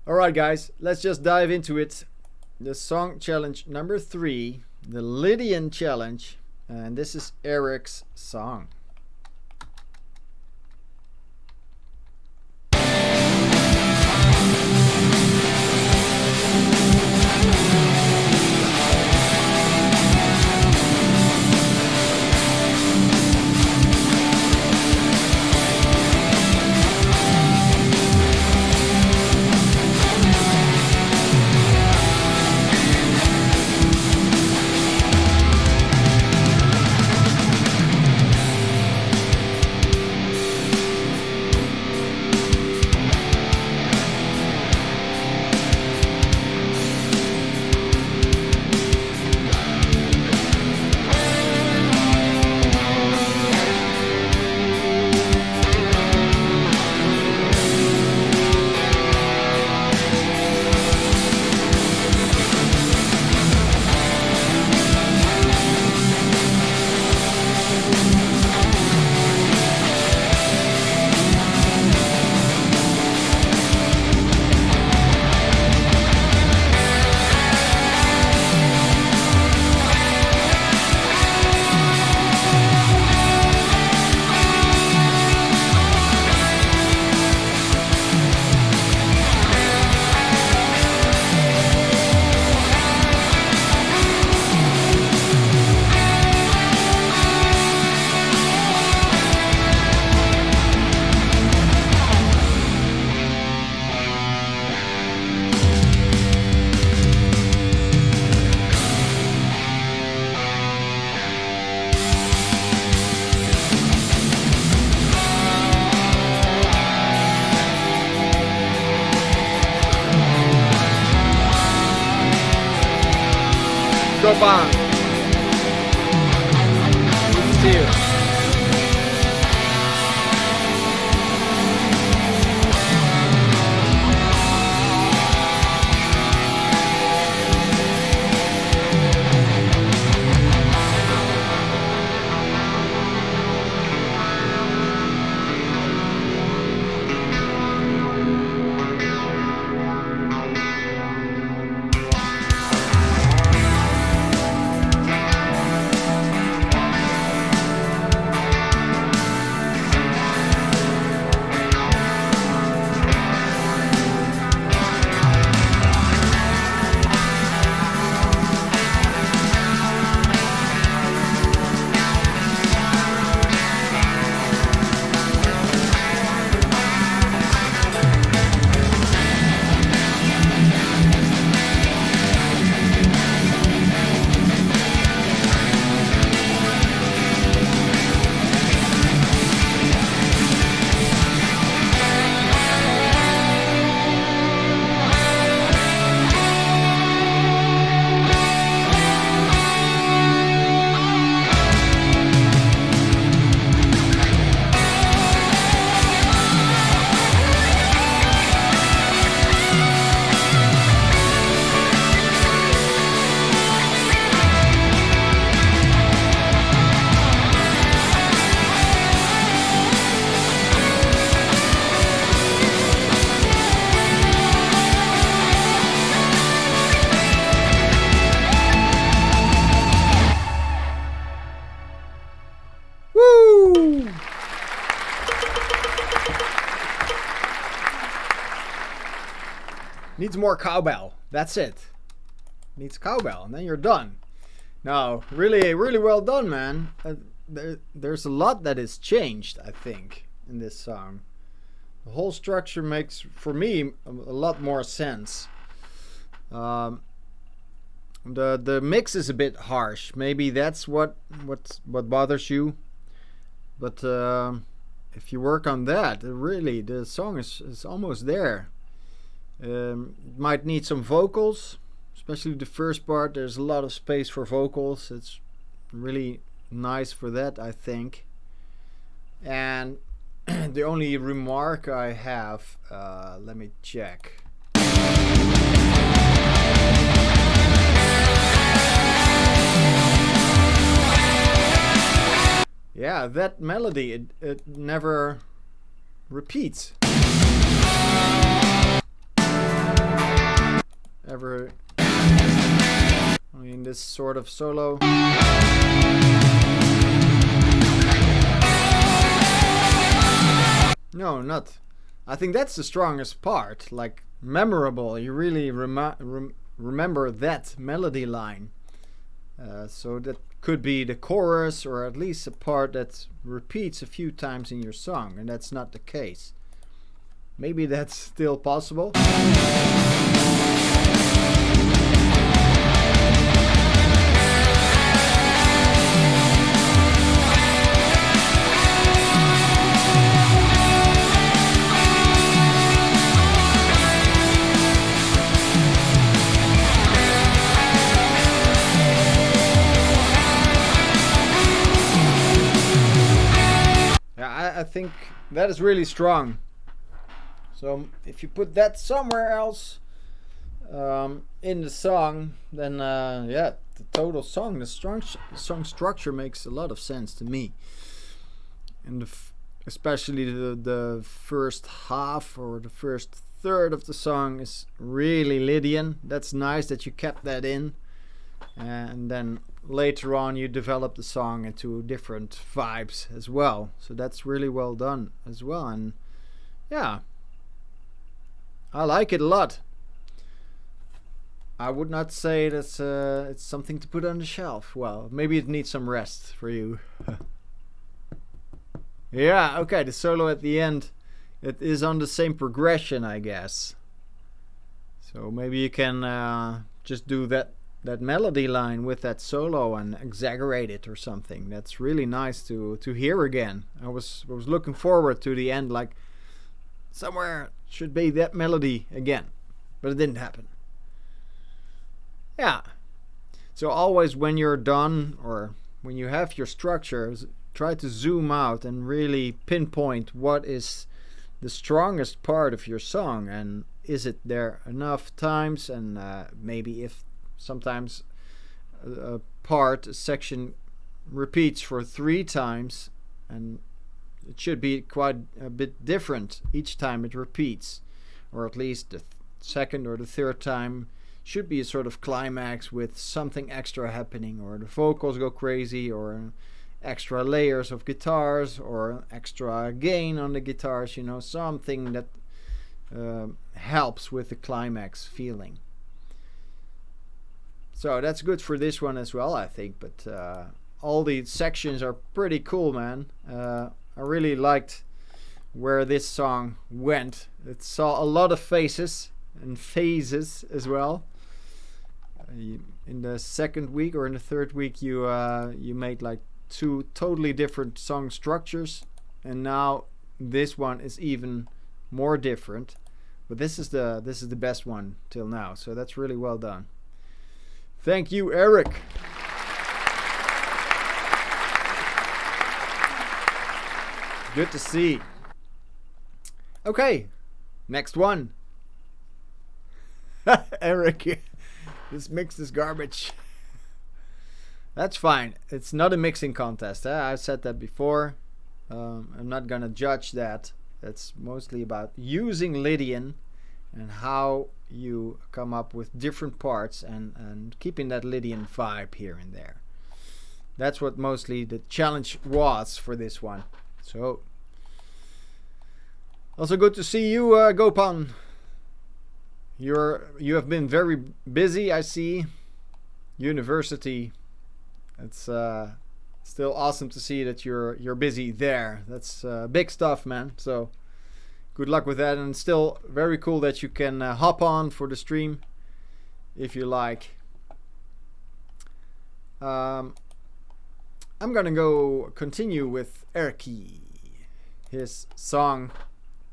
Alright guys, let's just dive into it. The song challenge number 3, the Lydian challenge, and this is Erik's song. Groval. See you. Needs more cowbell. That's it. Needs cowbell, and then you're done. No, really, really well done, man. There's a lot that is changed, I think, in this song. The whole structure makes, for me, a lot more sense. The mix is a bit harsh. Maybe that's what bothers you. But if you work on that, really, the song is almost there. Might need some vocals, especially the first part. There's a lot of space for vocals. It's really nice for that, I think. And the only remark I have, let me check. Yeah, that melody, it never repeats. ever, this sort of solo. No, not. I think that's the strongest part. Like, memorable. You really remember that melody line. So that could be the chorus, or at least a part that repeats a few times in your song, and that's not the case. Maybe that's still possible. I think that is really strong. So if you put that somewhere else in the song, then the total song, the song structure makes a lot of sense to me. And especially the first half or the first third of the song is really Lydian. That's nice that you kept that in. And then later on you develop the song into different vibes as well. So that's really well done as well. And yeah, I like it a lot. I would not say that it's something to put on the shelf. Well, maybe it needs some rest for you. Yeah, okay, the solo at the end, it is on the same progression, I guess. So maybe you can just do that melody line with that solo and exaggerate it or something. That's really nice to hear again. I was looking forward to the end, like somewhere should be that melody again, but it didn't happen. Yeah. So always when you're done, or when you have your structure, try to zoom out and really pinpoint what is the strongest part of your song, and is it there enough times, and maybe if sometimes a section repeats for 3 times, and it should be quite a bit different each time it repeats, or at least the second or the third time should be a sort of climax with something extra happening, or the vocals go crazy, or extra layers of guitars, or extra gain on the guitars, something that helps with the climax feeling. So that's good for this one as well, I think. But all the sections are pretty cool, man. I really liked where this song went. It saw a lot of faces and phases as well. In the second week or in the third week, you made like 2 totally different song structures, and now this one is even more different. But this is the best one till now. So that's really well done. Thank you, Eric. Good to see. Okay, next one. Eric, this mix is garbage. That's fine. It's not a mixing contest. I've said that before. I'm not gonna judge that. It's mostly about using Lydian and how you come up with different parts and keeping that Lydian vibe here and there. That's what mostly the challenge was for this one. So also good to see you, Gopan. You have been very busy, I see. University. It's still awesome to see that you're busy there. That's big stuff, man. So good luck with that, and still very cool that you can hop on for the stream if you like. I'm gonna go continue with Erkki, his song,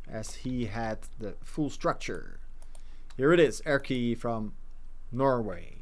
as he had the full structure. Here it is, Erkki from Norway.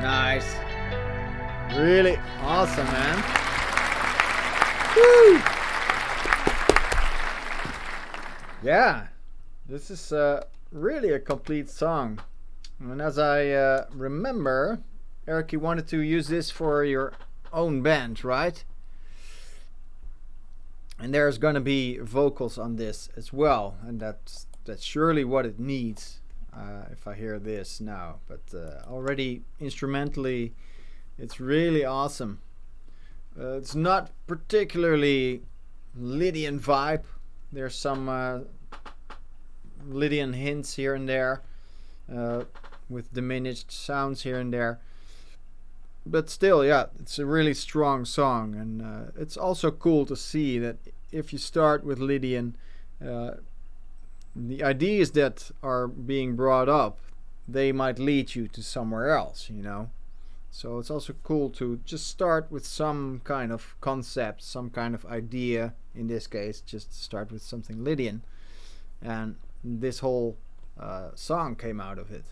Nice. Really awesome, man. Woo! Yeah, this is really a complete song. And as I remember, Erkki wanted to use this for your own band, right? And there's gonna be vocals on this as well, and that's surely what it needs. If I hear this now, but already instrumentally, it's really awesome. It's not particularly Lydian vibe. There's some Lydian hints here and there, with diminished sounds here and there. But still, yeah, it's a really strong song, and it's also cool to see that if you start with Lydian, the ideas that are being brought up, they might lead you to somewhere else, you know. So it's also cool to just start with some kind of concept, some kind of idea. In this case, just start with something Lydian, and this whole song came out of it.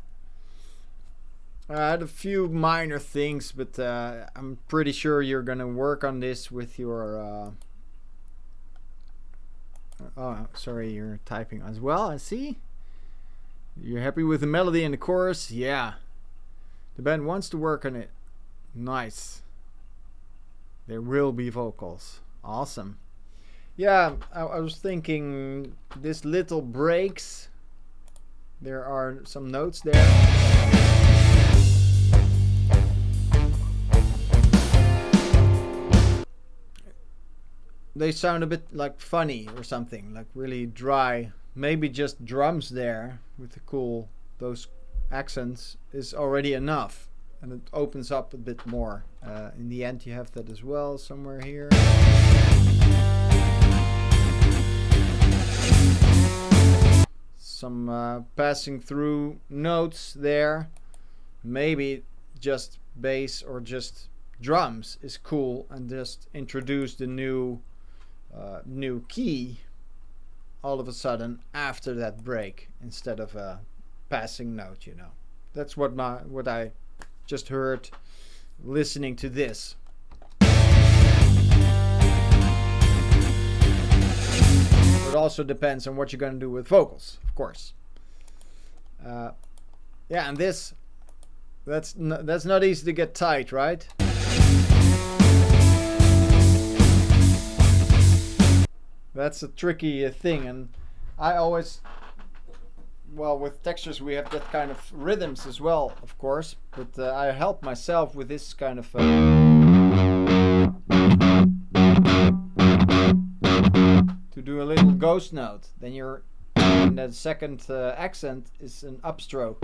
I had a few minor things, but I'm pretty sure you're gonna work on this with your oh, sorry, you're typing as well, I see. You're happy with the melody and the chorus? Yeah. The band wants to work on it. Nice. There will be vocals. Awesome. Yeah, I was thinking this little breaks. There are some notes there. They sound a bit like funny or something, like really dry. Maybe just drums there with the cool, those accents is already enough, and it opens up a bit more. In the end, you have that as well somewhere here. Some passing through notes there. Maybe just bass or just drums is cool, and just introduce the new key all of a sudden after that break instead of a passing note, you know. That's what I just heard listening to this. It also depends on what you're gonna do with vocals, of course. Yeah, and that's not easy to get tight, right? That's a tricky thing, and I always, well, with textures we have that kind of rhythms as well, of course, but I help myself with this kind of to do a little ghost note. Then you're, and the second accent is an upstroke.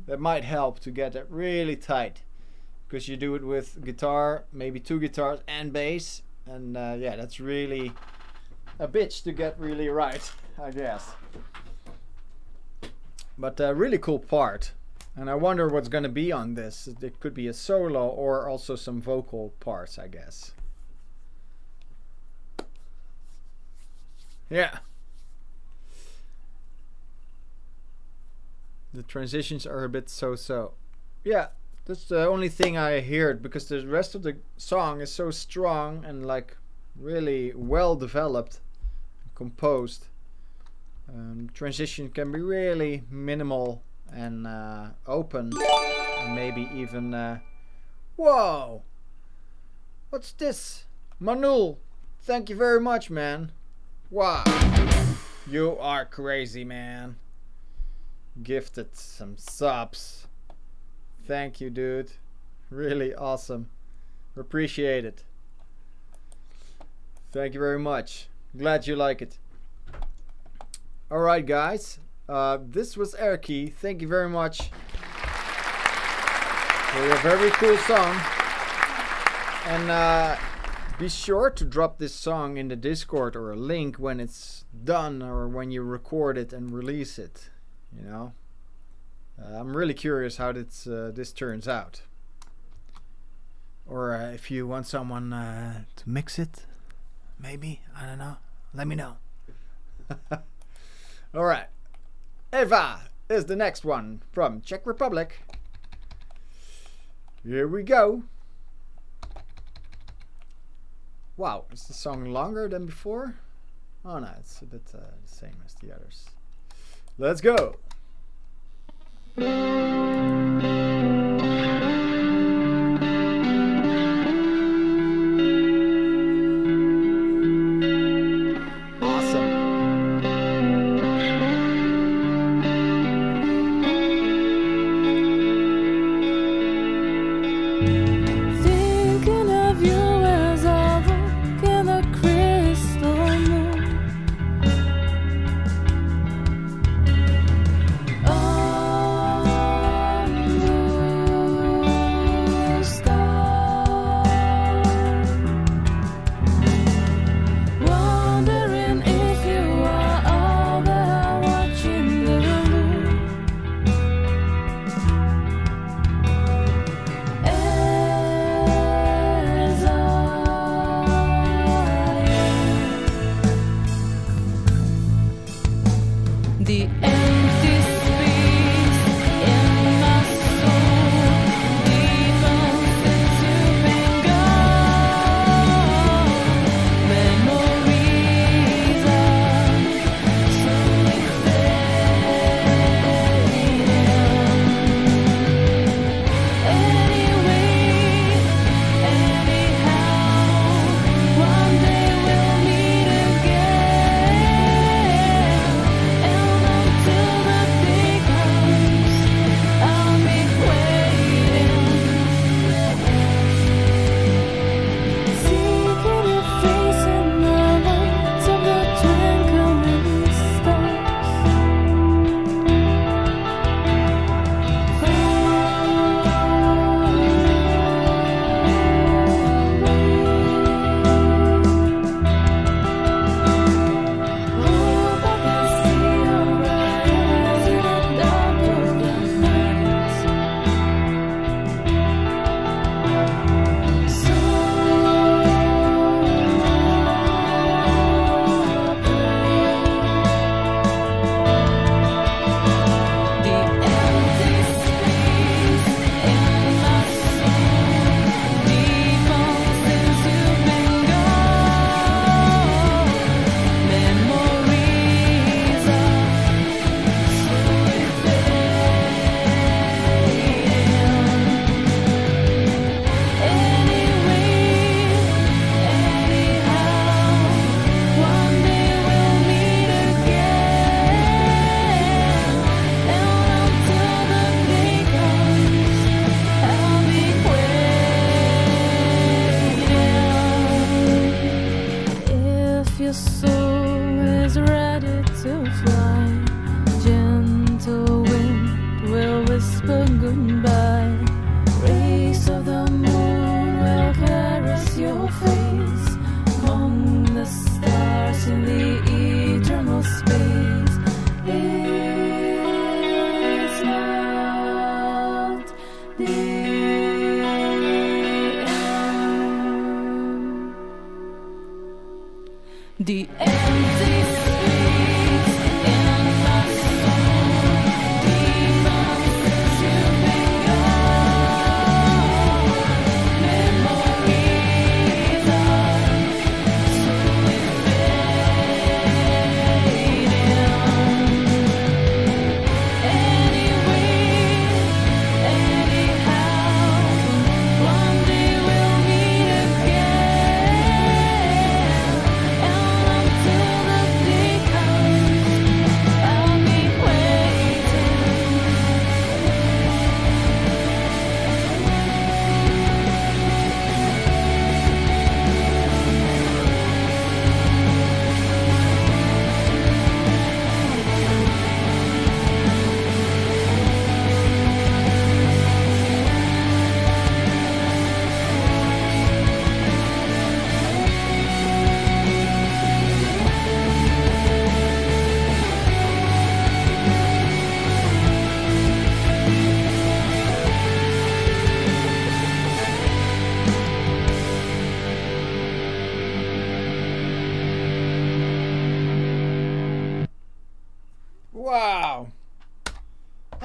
That might help to get it really tight, because you do it with guitar, maybe two guitars and bass, and yeah, that's really a bitch to get really right, I guess. But a really cool part, and I wonder what's gonna be on this. It could be a solo or also some vocal parts, I guess. Yeah. The transitions are a bit so-so. Yeah. That's the only thing I heard, because the rest of the song is so strong and like really well developed, composed. Transition can be really minimal and open, and maybe even whoa, what's this? Manul, thank you very much, man. Wow, you are crazy, man. Gifted some subs. Thank you, dude. Really awesome. Appreciate it. Thank you very much. Glad you like it. Alright, guys. This was Erkki. Thank you very much for your very cool song. And be sure to drop this song in the Discord or a link when it's done or when you record it and release it. You know? I'm really curious how this turns out. Or if you want someone to mix it, maybe, I don't know. Let me know. Alright. Eva, is the next one from Czech Republic. Here we go. Wow, is the song longer than before? Oh no, it's a bit the same as the others. Let's go.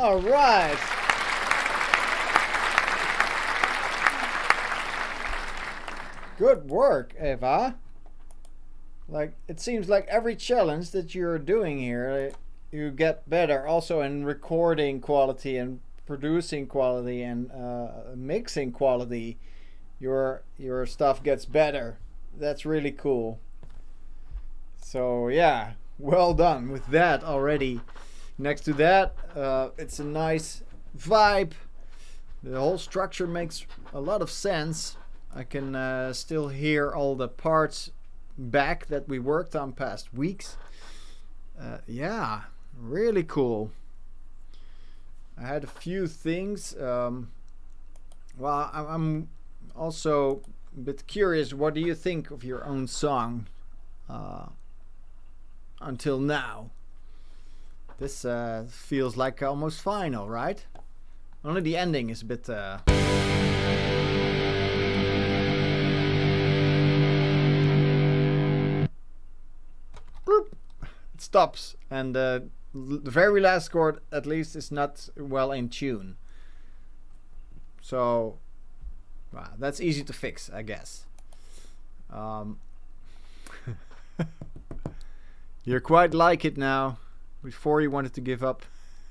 All right. Good work, Eva. Like, it seems like every challenge that you're doing here, you get better also in recording quality and producing quality and mixing quality. Your stuff gets better. That's really cool. So yeah, well done with that already. Next to that, it's a nice vibe. The whole structure makes a lot of sense. I can still hear all the parts back that we worked on past weeks. Yeah, really cool. I had a few things. Well, I'm also a bit curious. What do you think of your own song until now? This feels like almost final, right? Only the ending is a bit... It stops, and the very last chord at least is not well in tune. So that's easy to fix, I guess. You're quite like it now. Before you wanted to give up,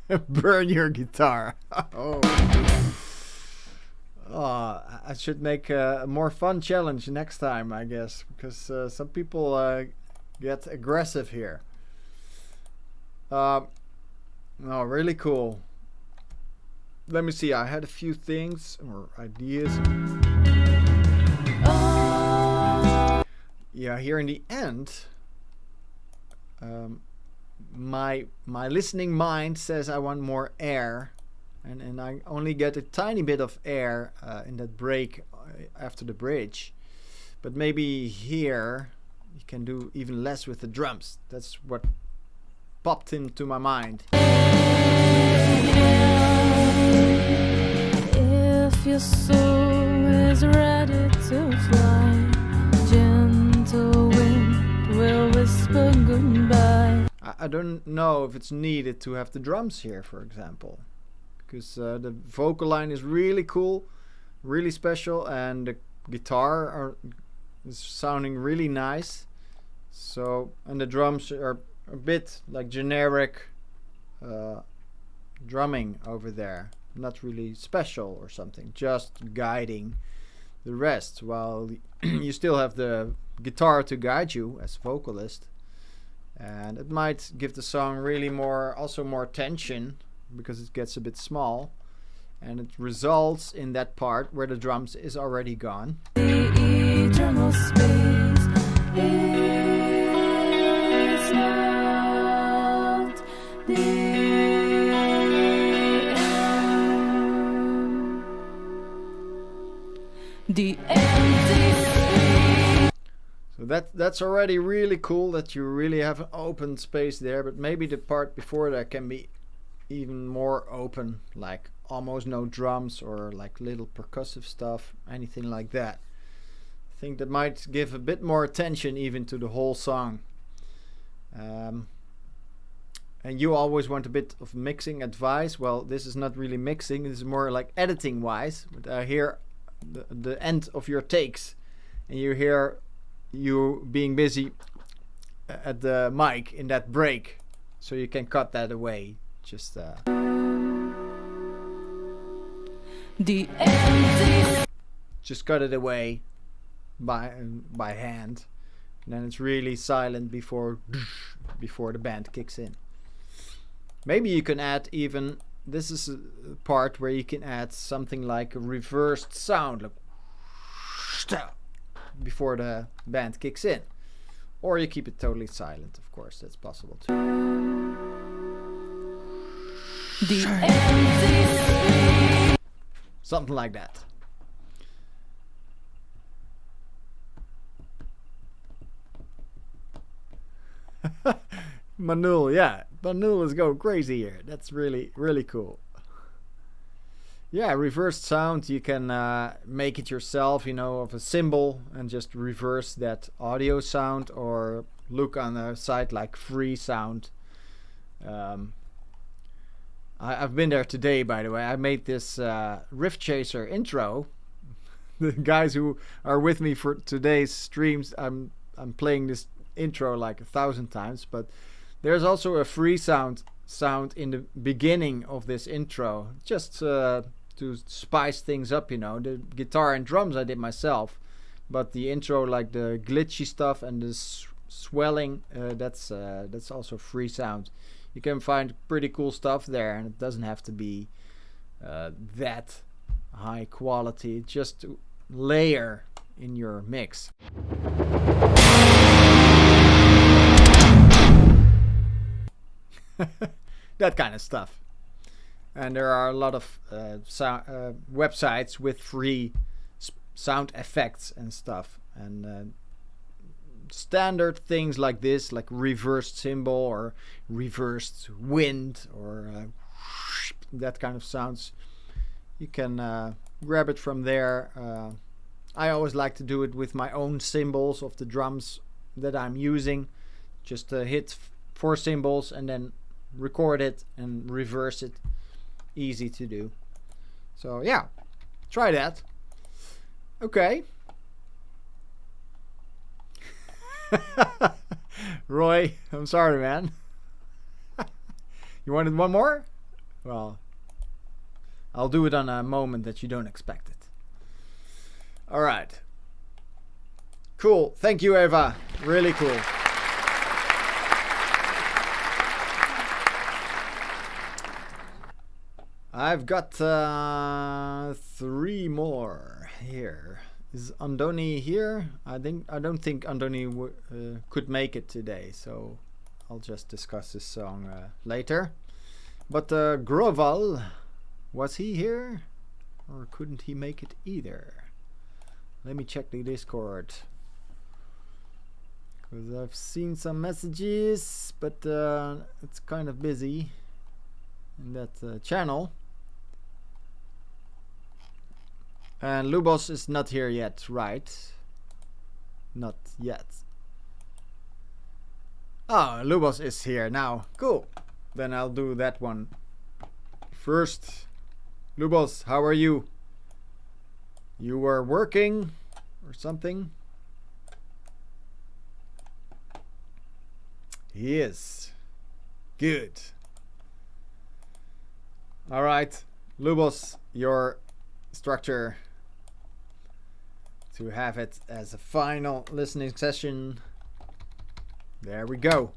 burn your guitar. Oh, I should make a more fun challenge next time, I guess, because some people get aggressive here. No, really cool. Let me see. I had a few things or ideas. Yeah, here in the end, my listening mind says I want more air, and I only get a tiny bit of air in that break after the bridge. But maybe here you can do even less with the drums. That's what popped into my mind. If your soul is ready to fly, gentle wind will whisper goodbye. I don't know if it's needed to have the drums here, for example, because the vocal line is really cool, really special, and the guitar is sounding really nice. So, and the drums are a bit like generic drumming over there, not really special or something, just guiding the rest, while you still have the guitar to guide you as vocalist. And it might give the song really more tension, because it gets a bit small, and it results in that part where the drums is already gone. The eternal space is not the end. The empty space. So that's already really cool that you really have an open space there, but maybe the part before that can be even more open, like almost no drums or like little percussive stuff, anything like that. I think that might give a bit more attention even to the whole song. And you always want a bit of mixing advice. Well, this is not really mixing, this is more like editing wise, but I hear the end of your takes, and you hear you being busy at the mic in that break, so you can cut that away. Just The empty. Just cut it away by hand, and then it's really silent before the band kicks in. Maybe you can add even, this is a part where you can add something like a reversed sound, like before the band kicks in, or you keep it totally silent. Of course, that's possible too. The empty. Something like that. Manul, yeah, Manul is going crazy here. That's really, really cool. Yeah, reversed sound, you can make it yourself, of a cymbal, and just reverse that audio sound, or look on a site like Free Sound. I've been there today, by the way. I made this Riff Chaser intro. The guys who are with me for today's streams, I'm playing this intro like 1,000 times, but there's also a free sound in the beginning of this intro, just to spice things up, you know. The guitar and drums I did myself, but the intro, like the glitchy stuff and the swelling, that's also free sound. You can find pretty cool stuff there, and it doesn't have to be that high quality. Just to layer in your mix. That kind of stuff. And there are a lot of websites with free sound effects and stuff. And standard things like this, like reversed cymbal or reversed wind or that kind of sounds, you can grab it from there. I always like to do it with my own cymbals of the drums that I'm using. Just hit 4 cymbals and then record it and reverse it. Easy to do. So yeah, try that. Okay. Roy, I'm sorry, man. You wanted one more? Well, I'll do it on a moment that you don't expect it. All right. Cool. Thank you, Eva. Really cool. I've got 3 more here. Is Andoni here? I don't think Andoni could make it today, so I'll just discuss this song later. But Groval, was he here? Or couldn't he make it either? Let me check the Discord. Because I've seen some messages, but it's kind of busy in that channel. And Lubos is not here yet, right? Not yet. Oh, Lubos is here now. Cool. Then I'll do that one first. Lubos, how are you? You were working or something? He is. Good. Alright, Lubos, your structure to have it as a final listening session. There we go.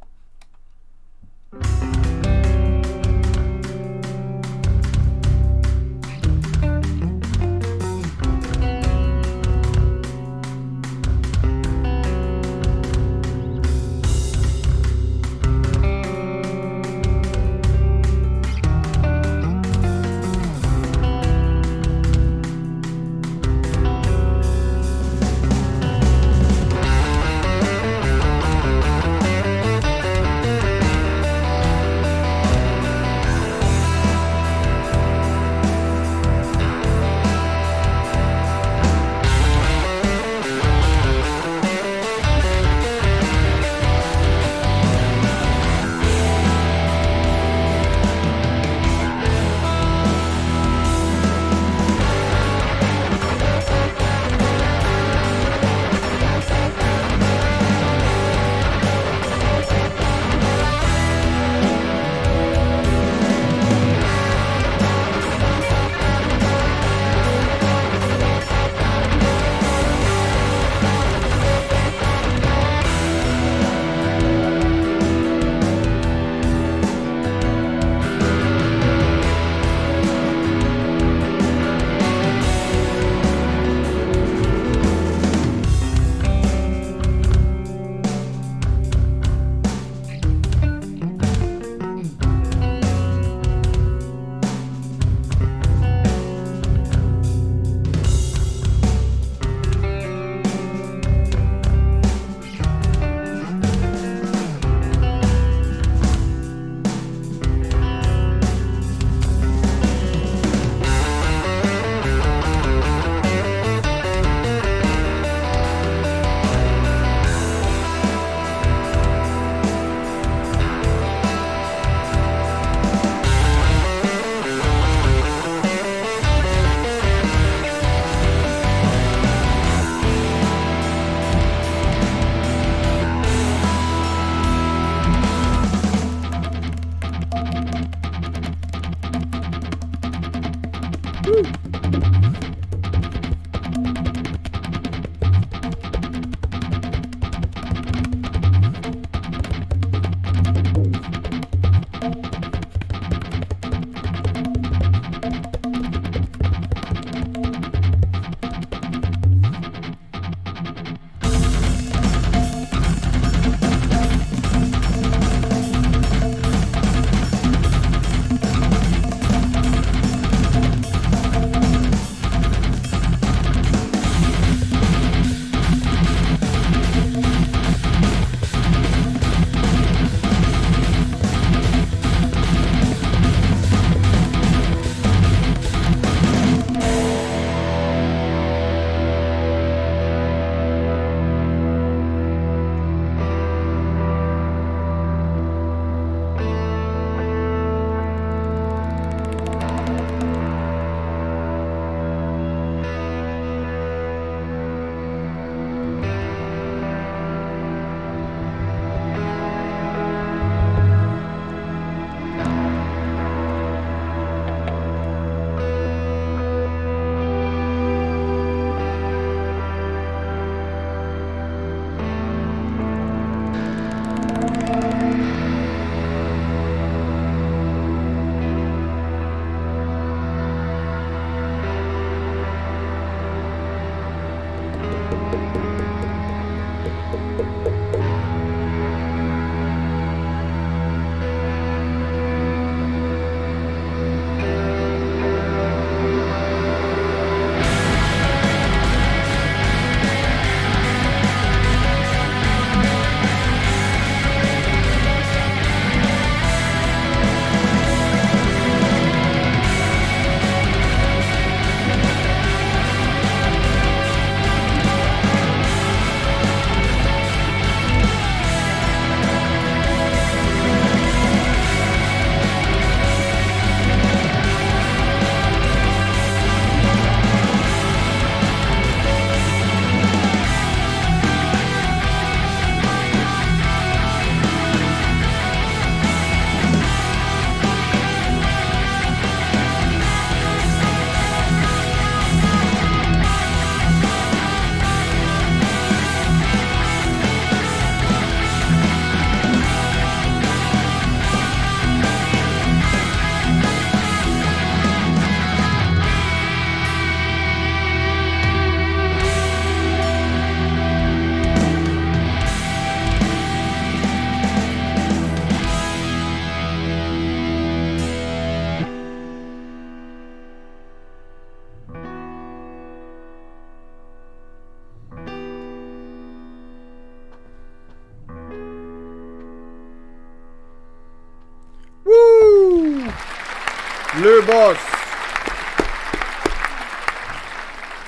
Lubos!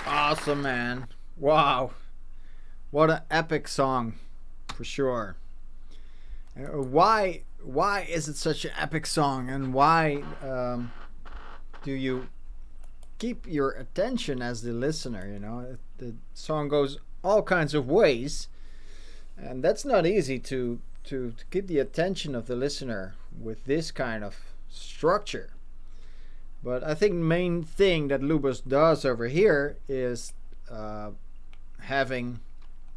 Awesome, man. Wow. What an epic song, for sure. Why is it such an epic song, and why do you keep your attention as the listener? You know, the song goes all kinds of ways, and that's not easy to keep the attention of the listener with this kind of structure. But I think the main thing that Lubos does over here is having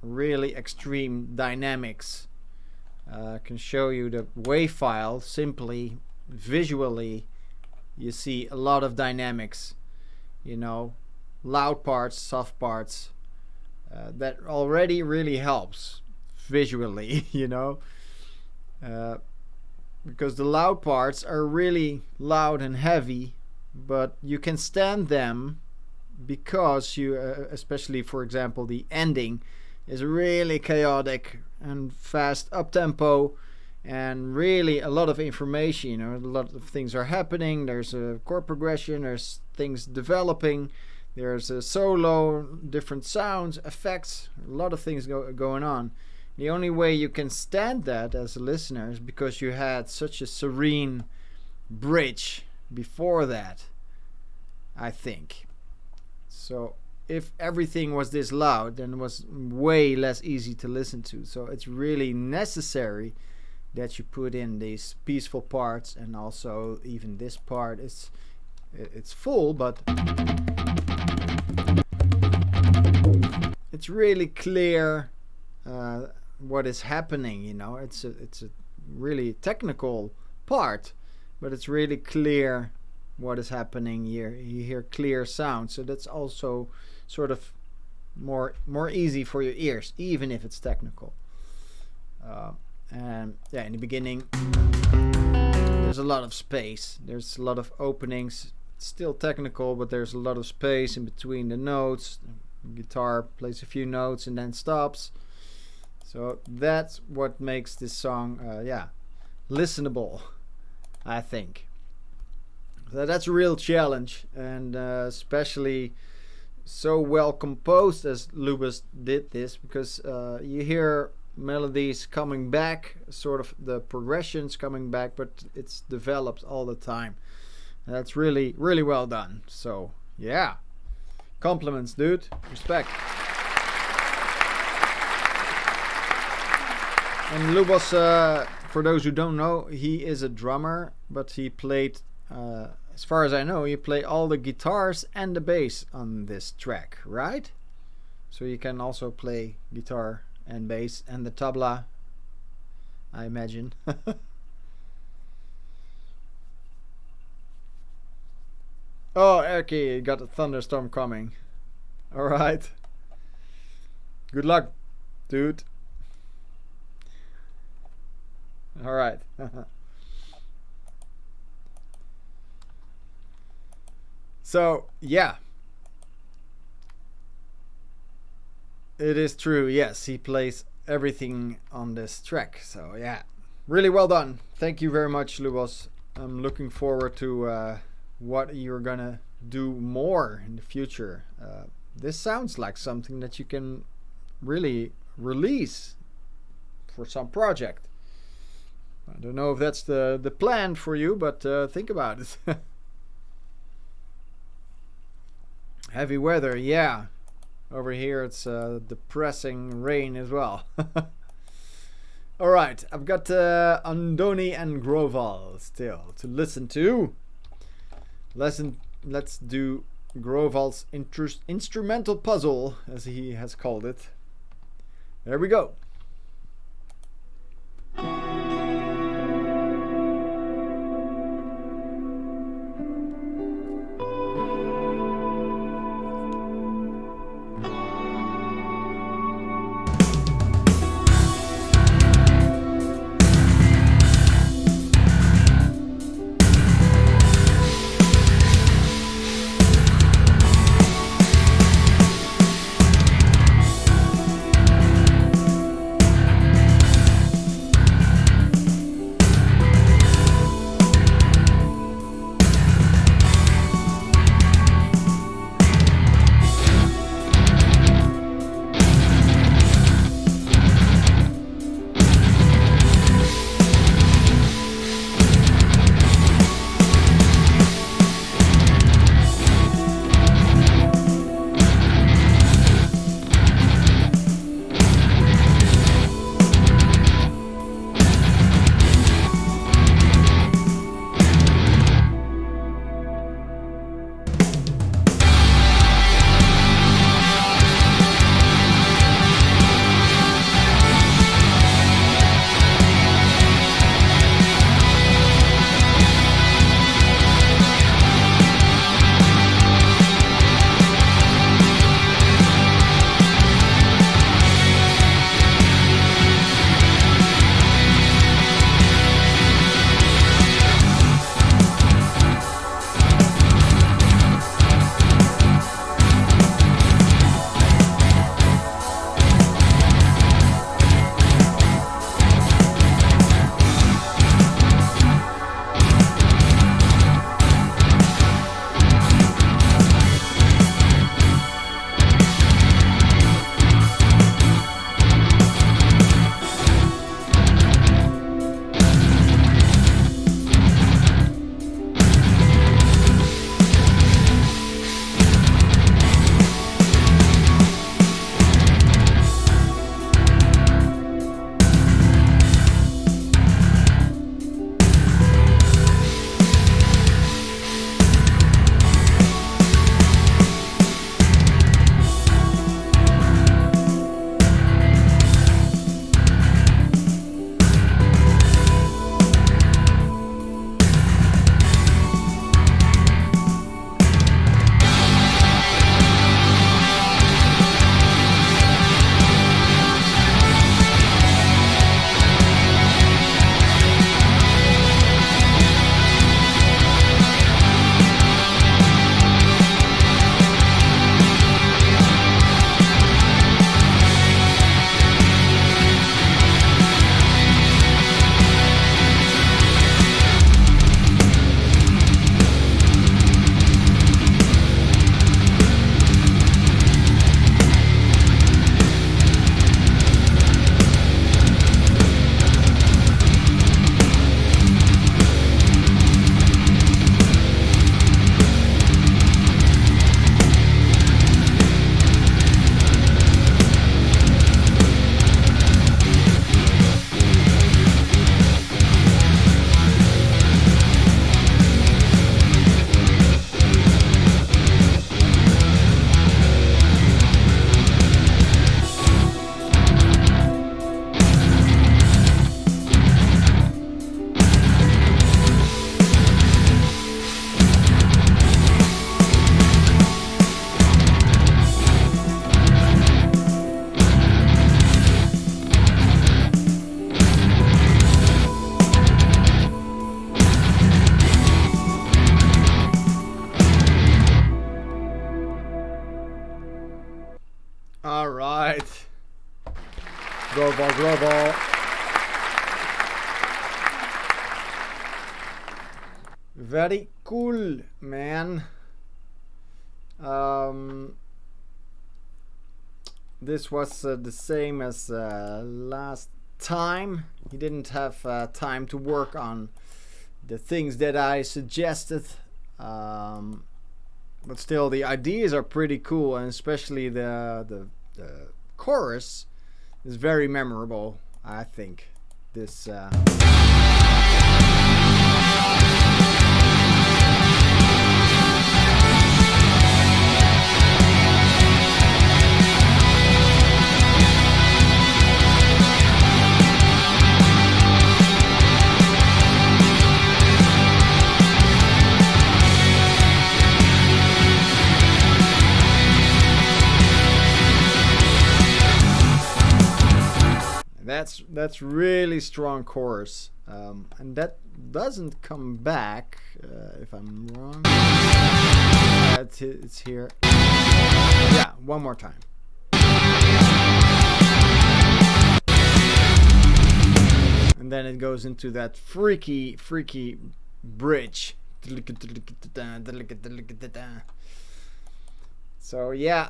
really extreme dynamics. I can show you the wave file simply visually. You see a lot of dynamics, you know, loud parts, soft parts. That already really helps visually, you know, because the loud parts are really loud and heavy, but you can stand them because you, especially for example, the ending is really chaotic and fast up tempo, and really a lot of information. You know, a lot of things are happening. There's a chord progression. There's things developing. There's a solo, different sounds, effects. A lot of things going on. The only way you can stand that as a listener is because you had such a serene bridge before that, I think. So if everything was this loud, then it was way less easy to listen to. So it's really necessary that you put in these peaceful parts, and also even this part is it's full, but it's really clear what is happening. You know, it's a really technical part, but it's really clear what is happening here. You hear clear sound, so that's also sort of more easy for your ears, even if it's technical. And yeah, in the beginning there's a lot of space, there's a lot of openings. It's still technical, but there's a lot of space in between the notes. The guitar plays a few notes and then stops, so that's what makes this song listenable, I think. So that's a real challenge, and especially so well composed as Lubos did this, because you hear melodies coming back, sort of the progressions coming back, but it's developed all the time. That's really, really well done. So yeah, compliments, dude. Respect. And Lubos, for those who don't know, he is a drummer, but he played, as far as I know, he played all the guitars and the bass on this track, right? So you can also play guitar and bass and the tabla, I imagine. Oh, Erkki, you got a thunderstorm coming. Alright. Good luck, dude. Alright. So, yeah. It is true, yes. He plays everything on this track. So, yeah. Really well done. Thank you very much, Lubos. I'm looking forward to what you're gonna do more in the future. This sounds like something that you can really release for some project. I don't know if that's the plan for you, but think about it. Heavy weather, yeah. Over here it's depressing rain as well. Alright, I've got Andoni and Groval still to listen to. Let's do Groval's instrumental puzzle, as he has called it. There we go. All right. Groval, Groval. Very cool, man. This was the same as last time. He didn't have time to work on the things that I suggested. But still, the ideas are pretty cool, and especially the chorus is very memorable, I think. This that's really strong chorus, and that doesn't come back if I'm wrong. It's here. Yeah, one more time. And then it goes into that freaky bridge. So yeah,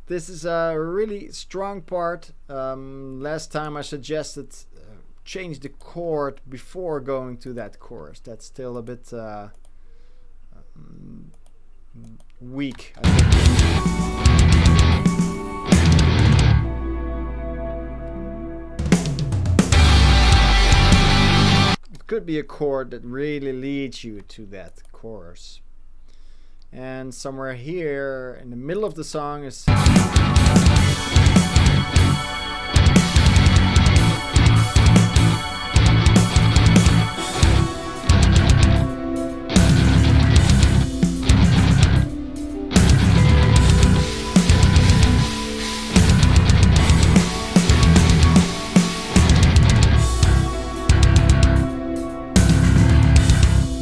this is a really strong part. Last time I suggested change the chord before going to that chorus. That's still a bit weak, I think. It could be a chord that really leads you to that chorus. And somewhere here in the middle of the song is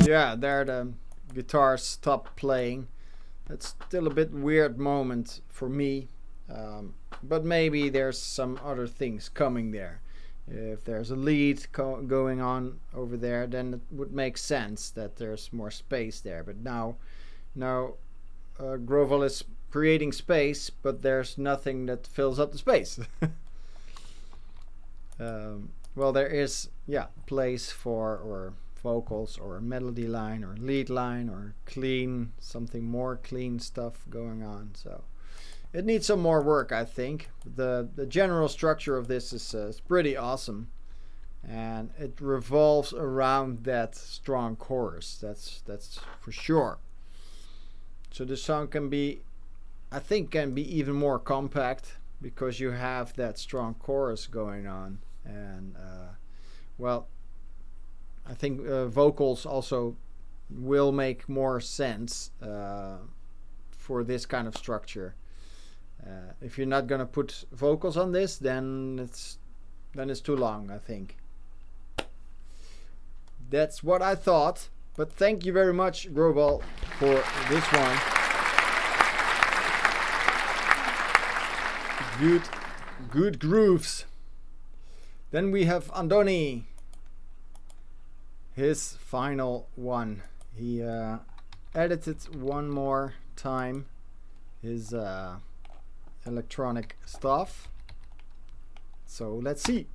yeah, there the guitar stopped playing. That's still a bit weird moment for me, but maybe there's some other things coming there. If there's a lead going on over there, then it would make sense that there's more space there. But now Groval is creating space, but there's nothing that fills up the space. Well, there is place for or vocals or a melody line or lead line or clean, something more clean stuff going on. So it needs some more work, I think. The general structure of this is pretty awesome, and it revolves around that strong chorus. That's for sure. So the song can be even more compact because you have that strong chorus going on, and well, I think vocals also will make more sense for this kind of structure. If you're not gonna put vocals on this, then it's too long, I think. That's what I thought. But thank you very much, Groval, for this one. Good grooves. Then we have Andoni. His final one. He edited one more time his electronic stuff. So let's see.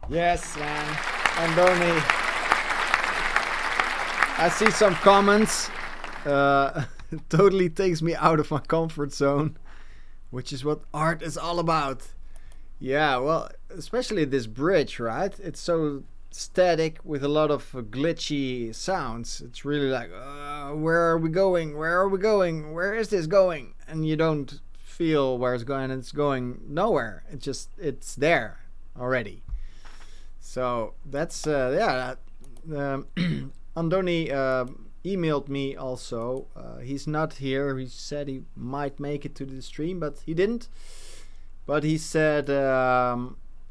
Yes, man. Andoni. I see some comments. Totally takes me out of my comfort zone, which is what art is all about. Yeah, well, especially this bridge, right? It's so static with a lot of glitchy sounds. It's really like, where are we going? Where are we going? Where is this going? And you don't feel where it's going. It's going nowhere. It's there already. So that's Andoni emailed me also. He's not here. He said he might make it to the stream, but he didn't. But he said,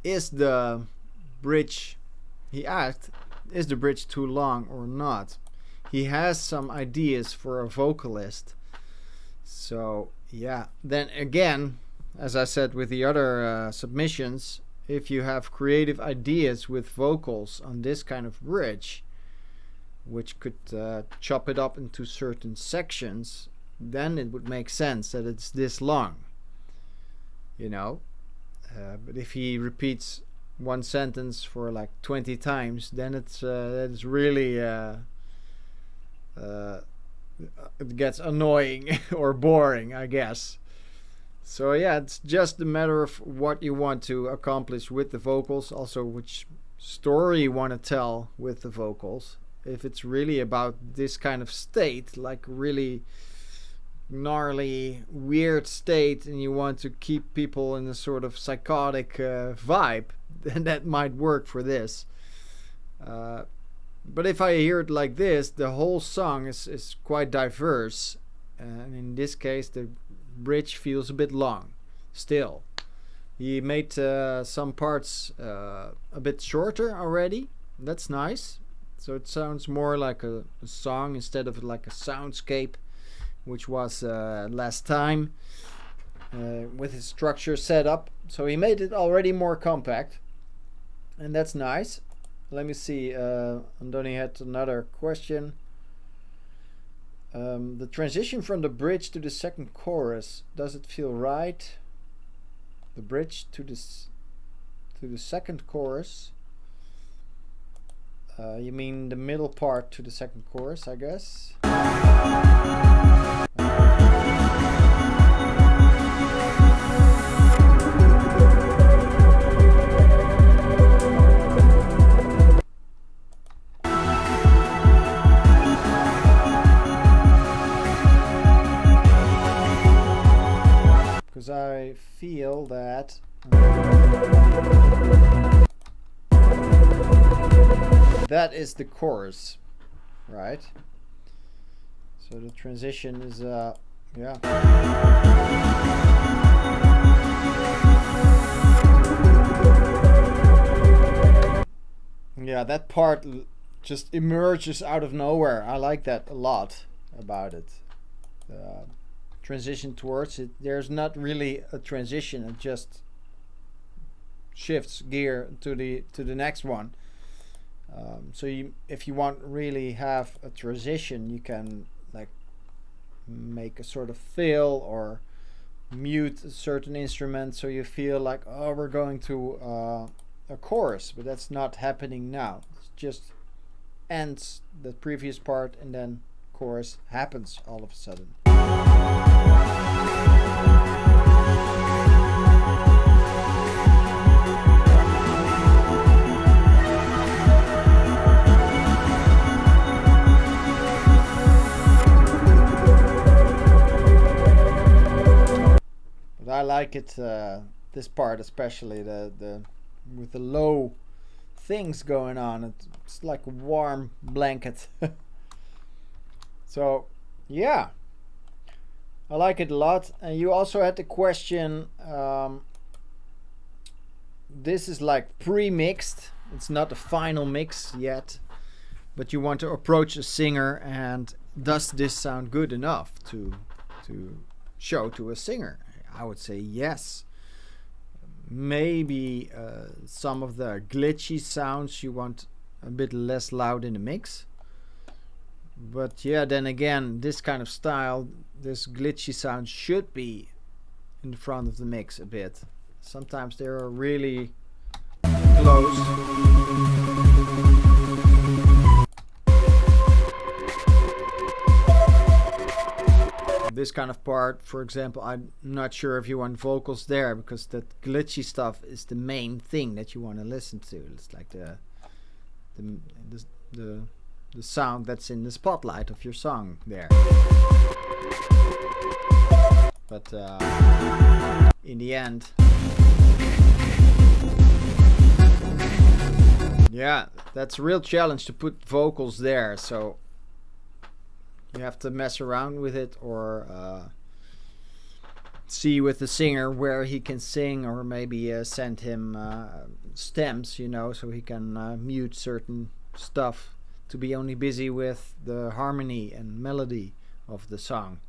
is the bridge, he asked, is the bridge too long or not? He has some ideas for a vocalist. So, yeah. Then again, as I said with the other submissions, if you have creative ideas with vocals on this kind of bridge, which could chop it up into certain sections, then it would make sense that it's this long. You know, but if he repeats one sentence for like 20 times, then it's really it gets annoying or boring, I guess. So yeah, it's just a matter of what you want to accomplish with the vocals, also which story you want to tell with the vocals. If it's really about this kind of state, like really gnarly, weird state, and you want to keep people in a sort of psychotic vibe, then that might work for this. But if I hear it like this, the whole song is quite diverse, and in this case the bridge feels a bit long still. He made some parts a bit shorter already. That's nice. So it sounds more like a song instead of like a soundscape, which was last time with his structure set up. So he made it already more compact, and that's nice. Let me see. Andoni had another question. The transition from the bridge to the second chorus, does it feel right? The bridge to the second chorus. You mean the middle part to the second chorus, I guess. Because I feel that that is the chorus, right? So the transition is yeah. Yeah, that part just emerges out of nowhere. I like that a lot about it. Transition towards it, there's not really a transition, it just shifts gear to the next one. So if you want really have a transition, you can like make a sort of fill or mute a certain instrument so you feel like, oh, we're going to a chorus, but that's not happening now. It just ends the previous part and then chorus happens all of a sudden. But I like it, this part especially, the with the low things going on. It's like a warm blanket. So yeah, I like it a lot. And you also had the question, this is like pre-mixed, it's not the final mix yet, but you want to approach a singer, and does this sound good enough to show to a singer? I would say yes. Maybe some of the glitchy sounds you want a bit less loud in the mix. But yeah, then again, this kind of style, this glitchy sound should be in the front of the mix a bit. Sometimes there are really close. This kind of part, for example, I'm not sure if you want vocals there, because that glitchy stuff is the main thing that you want to listen to. It's like the sound that's in the spotlight of your song there. But in the end, yeah, that's a real challenge to put vocals there. So you have to mess around with it, or see with the singer where he can sing, or maybe send him stems, you know, so he can mute certain stuff to be only busy with the harmony and melody of the song.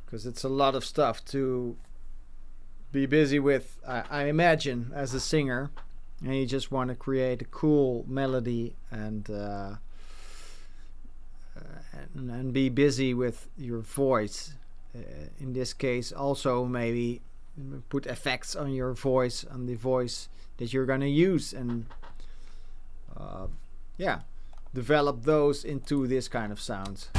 Because it's a lot of stuff to be busy with, I imagine, as a singer, and you just want to create a cool melody and be busy with your voice. In this case, also maybe put effects on your voice, on the voice that you're gonna use, and yeah, develop those into this kind of sounds.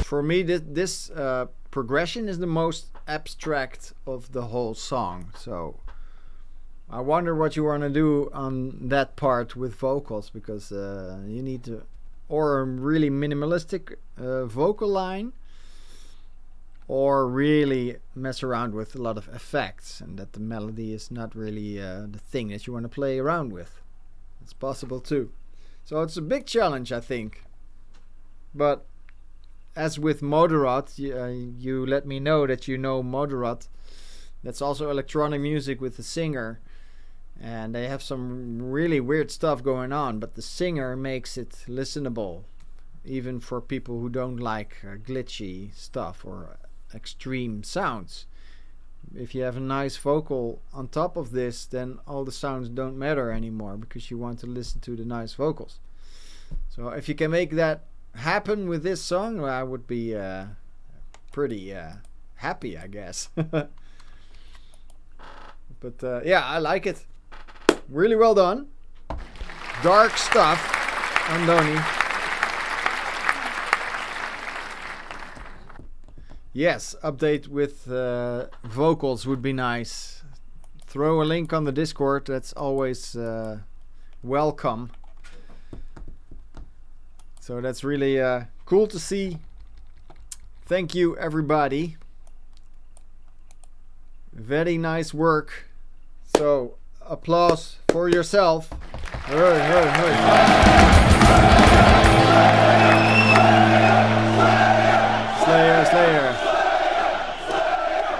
For me, this progression is the most abstract of the whole song. So I wonder what you want to do on that part with vocals, because you need to, or a really minimalistic vocal line, or really mess around with a lot of effects, and that the melody is not really the thing that you want to play around with. It's possible too. So it's a big challenge, I think. But as with Moderat, you let me know that you know Moderat. That's also electronic music with the singer. And they have some really weird stuff going on, but the singer makes it listenable, even for people who don't like glitchy stuff or extreme sounds. If you have a nice vocal on top of this, then all the sounds don't matter anymore, because you want to listen to the nice vocals. So if you can make that happen with this song, I would be pretty happy, I guess. But yeah, I like it. Really well done. Dark stuff, Andoni. Yes, update with vocals would be nice. Throw a link on the Discord. That's always welcome. So that's really cool to see. Thank you, everybody. Very nice work. So applause for yourself. Hey, hey, hey.